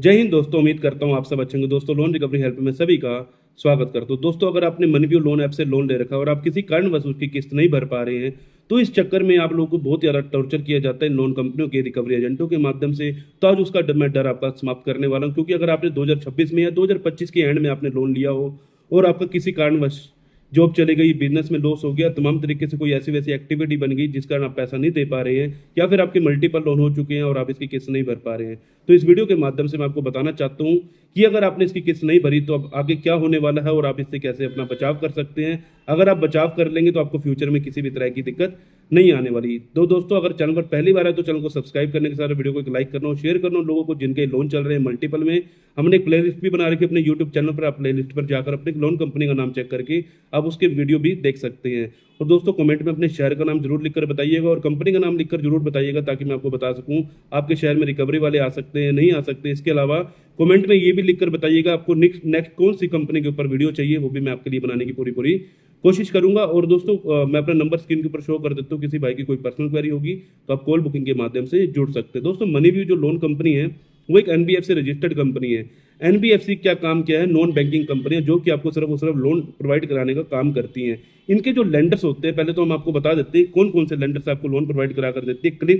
जय हिंद दोस्तों, उम्मीद करता हूँ आप सब अच्छे होंगे। दोस्तों, लोन रिकवरी हेल्प में सभी का स्वागत करता हूँ। दोस्तों, अगर आपने मनीव्यू लोन ऐप से लोन ले रखा है और आप किसी कारणवश उसकी किस्त नहीं भर पा रहे हैं, तो इस चक्कर में आप लोगों को बहुत ज़्यादा टॉर्चर किया जाता है लोन कंपनियों के रिकवरी एजेंटों के माध्यम से। तो आज उसका मैं डर आपका समाप्त करने वाला हूँ, क्योंकि अगर आपने 2026 में या 2025 के एंड में आपने लोन लिया हो और आपका किसी कारणवश जॉब चली गई, बिजनेस में लॉस हो गया, तमाम तरीके से कोई ऐसी वैसी एक्टिविटी बन गई जिस कारण आप पैसा नहीं दे पा रहे हैं, या फिर आपके मल्टीपल लोन हो चुके हैं और आप इसकी किस्त नहीं भर पा रहे हैं, तो इस वीडियो के माध्यम से मैं आपको बताना चाहता हूँ कि अगर आपने इसकी किस्त नहीं भरी तो अब आगे क्या होने वाला है और आप इससे कैसे अपना बचाव कर सकते हैं। अगर आप बचाव कर लेंगे तो आपको फ्यूचर में किसी भी तरह की दिक्कत नहीं आने वाली। तो दोस्तों, अगर चैनल पर पहली बार है तो चैनल को सब्सक्राइब करने के साथ वीडियो को एक लाइक करना और शेयर करना लोगों को जिनके लोन चल रहे हैं मल्टीपल में। हमने एक प्लेलिस्ट भी बना रखी है अपने यूट्यूब चैनल पर, आप प्लेलिस्ट पर जाकर अपने लोन कंपनी का नाम चेक करके आप उसके वीडियो भी देख सकते हैं। और दोस्तों, कमेंट में अपने शहर का नाम जरूर लिखकर बताइएगा और कंपनी का नाम लिखकर जरूर बताइएगा, ताकि मैं आपको बता सकूं आपके शहर में रिकवरी वाले आ सकते हैं नहीं आ सकते। इसके अलावा कमेंट में ये भी लिखकर बताइएगा आपको नेक्स्ट कौन सी कंपनी के ऊपर वीडियो चाहिए, वो भी मैं आपके लिए बनाने की पूरी कोशिश करूंगा। और दोस्तों, मैं अपना नंबर स्क्रीन के ऊपर शो कर देता हूँ, किसी भाई की कोई पर्सनल क्वेरी होगी तो आप कॉल बुकिंग के माध्यम से जुड़ सकते हैं। दोस्तों, मनीव्यू जो लोन कंपनी है वो एक एनबीएफसी रजिस्टर्ड कंपनी है। एनबीएफसी क्या काम क्या है, नॉन बैंकिंग कंपनी है जो कि आपको सिर्फ और सिर्फ लोन प्रोवाइड कराने का काम करती हैं। इनके जो लेंडर्स होते हैं, पहले तो हम आपको बता देते हैं कौन कौन से लेंडर्स आपको लोन प्रोवाइड करा कर देते हैं।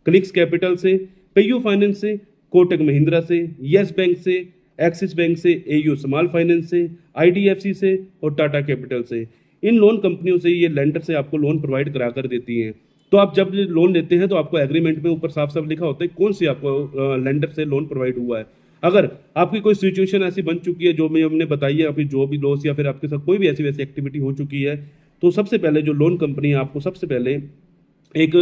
क्लिक्स कैपिटल से, पेयू फाइनेंस से, कोटक महिंद्रा से, यस बैंक से, एक्सिस बैंक से, एयू स्मॉल फाइनेंस से, आईडीएफसी से और टाटा कैपिटल से। इन लोन कंपनियों से, ये लेंडर से आपको लोन प्रोवाइड करा कर देती हैं। तो आप जब लोन लेते हैं तो आपको एग्रीमेंट में ऊपर साफ साफ लिखा होता है कौन सी आपको लेंडर से लोन प्रोवाइड हुआ है। अगर आपकी कोई सिचुएशन ऐसी बन चुकी है जो मैं हमने बताई है, आपकी जॉब भी लॉस या फिर आपके साथ कोई भी ऐसी वैसी एक्टिविटी हो चुकी है, तो सबसे पहले जो लोन कंपनी है आपको सबसे पहले एक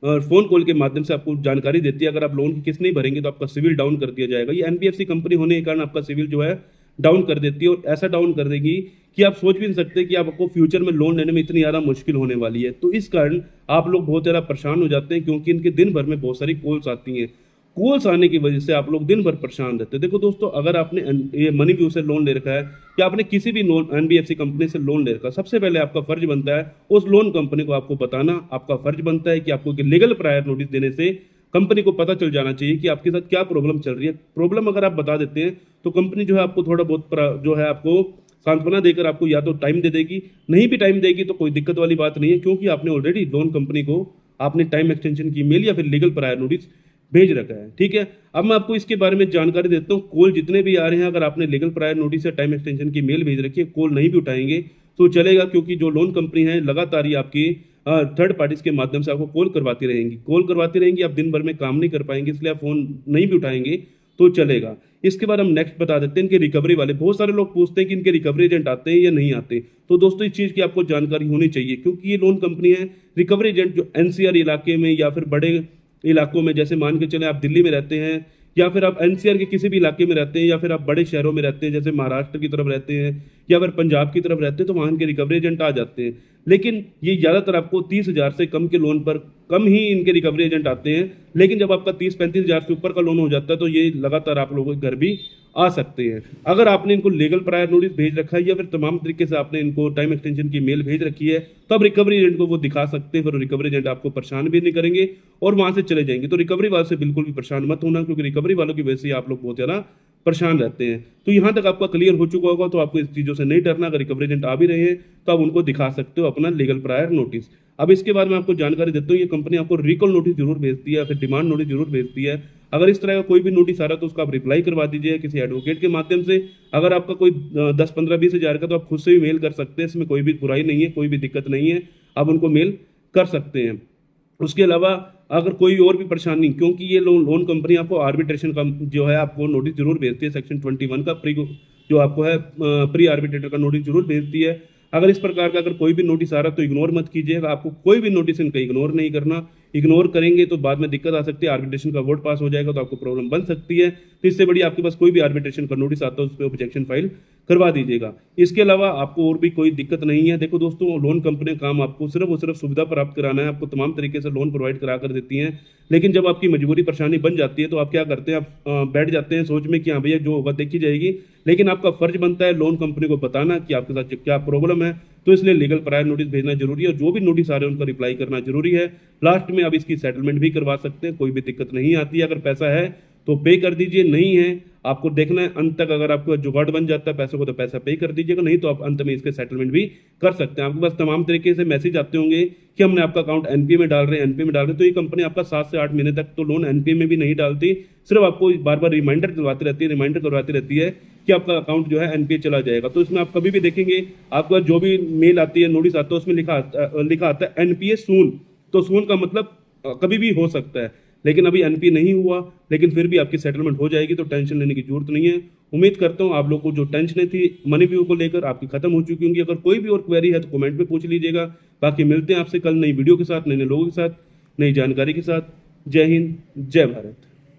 फोन कॉल के माध्यम से आपको जानकारी देती है। अगर आप लोन की किस्त नहीं भरेंगे तो आपका सिविल डाउन कर दिया जाएगा। ये एनबीएफसी कंपनी होने के कारण आपका सिविल जो है डाउन कर देती है, और ऐसा डाउन कर देगी कि आप सोच भी नहीं सकते कि आपको फ्यूचर में लोन लेने में इतनी ज़्यादा मुश्किल होने वाली है। तो इस कारण आप लोग बहुत ज़्यादा परेशान हो जाते हैं, क्योंकि इनके दिन भर में बहुत सारी कॉल्स आती हैं। कॉल्स आने की वजह से आप लोग दिन भर परेशान रहते हैं। देखो दोस्तों, अगर आपने ये मनीव्यू से लोन ले रखा है या आपने किसी भी एनबीएफसी कंपनी से लोन ले रखा है, सबसे पहले आपका फर्ज बनता है उस लोन कंपनी को आपको बताना। आपका फर्ज बनता है कि आपको लीगल प्रायर नोटिस देने से कंपनी को पता चल जाना चाहिए कि आपके साथ क्या प्रॉब्लम चल रही है। प्रॉब्लम अगर आप बता देते हैं तो कंपनी जो है आपको थोड़ा बहुत जो है आपको सांत्वना देकर आपको या तो टाइम दे देगी, नहीं भी टाइम देगी तो कोई दिक्कत वाली बात नहीं है, क्योंकि आपने ऑलरेडी लोन कंपनी को आपने टाइम एक्सटेंशन की मेल या फिर लीगल प्रायर नोटिस भेज रखा है। ठीक है, अब मैं आपको इसके बारे में जानकारी देता हूँ। कॉल जितने भी आ रहे हैं, अगर आपने लीगल प्रायर नोटिस या टाइम एक्सटेंशन की मेल भेज रखी है, कॉल नहीं भी उठाएंगे तो चलेगा, क्योंकि जो लोन कंपनी है लगातार ही आपकी थर्ड पार्टीज के माध्यम से आपको कॉल करवाती रहेंगी। आप दिन भर में काम नहीं कर पाएंगे, इसलिए आप फोन नहीं भी उठाएंगे तो चलेगा। इसके बाद हम नेक्स्ट बता देते हैं इनके रिकवरी वाले। बहुत सारे लोग पूछते हैं कि इनके रिकवरी एजेंट आते हैं या नहीं आते। तो दोस्तों, इस चीज़ की आपको जानकारी होनी चाहिए, क्योंकि ये लोन कंपनी है। रिकवरी एजेंट जो एनसीआर इलाके में या फिर बड़े इलाकों में, जैसे मान के चले आप दिल्ली में रहते हैं या फिर आप एनसीआर के किसी भी इलाके में रहते हैं या फिर आप बड़े शहरों में रहते हैं, जैसे महाराष्ट्र की तरफ रहते हैं या फिर पंजाब की तरफ रहते हैं, तो वहाँ के रिकवरी एजेंट आ जाते हैं। लेकिन ये ज़्यादातर आपको 30,000 से कम के लोन पर कम ही इनके रिकवरी एजेंट आते हैं। लेकिन जब आपका 30-35,000 से ऊपर का लोन हो जाता है तो ये लगातार आप लोगों के घर भी आ सकते हैं। अगर आपने इनको लीगल प्रायर नोटिस भेज रखा है या फिर तमाम तरीके से आपने इनको टाइम एक्सटेंशन की मेल भेज रखी है, तो आप रिकवरी एजेंट को वो दिखा सकते हैं, फिर रिकवरी एजेंट आपको परेशान भी नहीं करेंगे और वहां से चले जाएंगे। तो रिकवरी वालों से बिल्कुल भी परेशान मत होना, क्योंकि रिकवरी वालों की वजह से आप लोग बहुत ज़्यादा परेशान रहते हैं। तो यहाँ तक आपका क्लियर हो चुका होगा, तो आपको इस चीज़ों से नहीं डरना। अगर रिकवरी एजेंट आ भी रहे हैं तो आप उनको दिखा सकते हो अपना लीगल प्रायर नोटिस। अब इसके बाद मैं आपको जानकारी देता हूँ, ये कंपनी आपको रिकॉल नोटिस जरूर भेजती है या फिर डिमांड नोटिस जरूर भेजती है। अगर इस तरह का कोई भी नोटिस आ रहा है तो उसका आप रिप्लाई करवा दीजिए किसी एडवोकेट के माध्यम से। अगर आपका कोई 10, 15, 20 हज़ार का, तो आप खुद से भी मेल कर सकते हैं, इसमें कोई भी बुराई नहीं है, कोई भी दिक्कत नहीं है, आप उनको मेल कर सकते हैं। उसके अलावा अगर कोई और भी परेशानी, क्योंकि ये लोन कंपनी आपको आर्बिट्रेशन का जो है आपको नोटिस जरूर भेजती है, सेक्शन 21 का जो आपको है प्री आर्बिट्रेटर का नोटिस जरूर भेजती है। अगर इस प्रकार का अगर कोई भी नोटिस आ रहा है तो इग्नोर मत कीजिएगा। आपको कोई भी नोटिस इनका इग्नोर नहीं करना। इग्नोर करेंगे तो बाद में दिक्कत आ सकती है, आर्बिट्रेशन का वोट पास हो जाएगा तो आपको प्रॉब्लम बन सकती है। तो इससे बड़ी आपके पास कोई भी आर्बिट्रेशन का नोटिस आता है उस पर ऑब्जेक्शन फाइल करवा दीजिएगा। इसके अलावा आपको और भी कोई दिक्कत नहीं है। देखो दोस्तों, लोन कंपनी का काम आपको सिर्फ और सिर्फ सुविधा प्राप्त कराना है, आपको तमाम तरीके से लोन प्रोवाइड करा कर देती हैं। लेकिन जब आपकी मजबूरी परेशानी बन जाती है तो आप क्या करते हैं, आप बैठ जाते हैं सोच में कि हाँ भैया जो होगा देखी जाएगी। लेकिन आपका फर्ज बनता है लोन कंपनी को बताना कि आपके साथ क्या प्रॉब्लम है, तो इसलिए लीगल प्रायर नोटिस भेजना जरूरी है और जो भी नोटिस आ रहे हैं उनका रिप्लाई करना जरूरी है। लास्ट में आप इसकी सेटलमेंट भी करवा सकते हैं, कोई भी दिक्कत नहीं आती है। अगर पैसा है तो पे कर दीजिए। नहीं है आपको देखना है अंत तक, अगर आपको जुगाड़ बन जाता है पैसों को तो पैसा पे कर दीजिएगा, नहीं तो आप अंत में इसके सेटलमेंट भी कर सकते हैं। आपके पास तमाम तरीके से मैसेज आते होंगे कि हमने आपका अकाउंट एनपीए में डाल रहे हैं, एनपीए में डाल रहे हैं। तो ये कंपनी आपका 7 से 8 महीने तक तो लोन एनपीए में भी नहीं डालती, सिर्फ आपको बार बार रिमाइंडर दिलवाती रहती है, रिमाइंडर करवाती रहती है कि आपका अकाउंट जो है एनपीए चला जाएगा। तो इसमें आप कभी भी देखेंगे आपका जो भी मेल आती है, नोटिस आता है, उसमें लिखा आता है एनपीए सून। तो सून का मतलब कभी भी हो सकता है, लेकिन अभी एनपीए नहीं हुआ, लेकिन फिर भी आपकी सेटलमेंट हो जाएगी, तो टेंशन लेने की जरूरत नहीं है। उम्मीद करता हूं आप लोगों को जो टेंशन थी मनी व्यू को लेकर आपकी खत्म हो चुकी होंगी। अगर कोई भी और क्वेरी है तो कमेंट में पूछ लीजिएगा। बाकी मिलते हैं आपसे कल नई वीडियो के साथ, नए नए लोगों के साथ, नई जानकारी के साथ। जय हिंद, जय भारत।